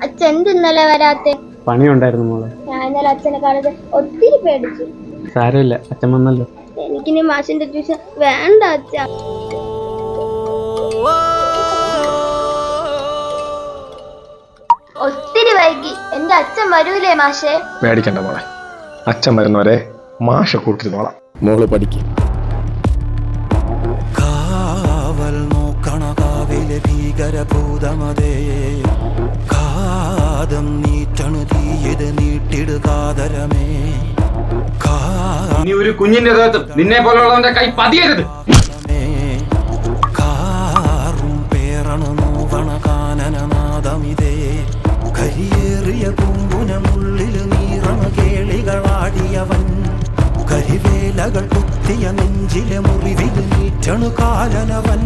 അച്ഛൻ എന്ത് ഇന്നലെ വരാത്തെ? പണിയുണ്ടായിരുന്നു മോളെ. ഞാൻ ഇന്നലെ അച്ഛനെ കാണുന്നത് ഒത്തിരി പേടിച്ചു. സാരമില്ല, അച്ഛൻ വന്നല്ലോ. എനിക്കിനി മാഷിന്റെ ട്യൂഷൻ വേണ്ട അച്ഛ. ഒത്തിരി വൈകി, എന്റെ അച്ഛൻ വരൂലേ മാഷേ? പേടിക്കണ്ട മോളെ, അച്ഛൻ വരുന്നവരെ മാഷ കൂട്ടിരുന്നോളാം. മോള് പഠിക്കും. കാവൽ നോക്കണ കാവിലെ ഭീകരഭൂതമതേ, കാതം നീറ്റണു തീയത് നീട്ടിടുകാതരമേ. ഇനി ഒരു കുഞ്ഞിന്റെ ദേഹത്തും നിന്നെ പോലുള്ളവന്റെ കൈ പതിയരുത്. കാറും പേറണു നോവണ കാനനനാദമിതേ, കരിയേറിയ പൂമ്പുനമുള്ളിൽ നീറണ കേളികളാടിയവൻ, കരിവേലകൾ കുത്തിയ നെഞ്ചിലെ മുറിവിൽ നീറ്റണു കാലനവൻ.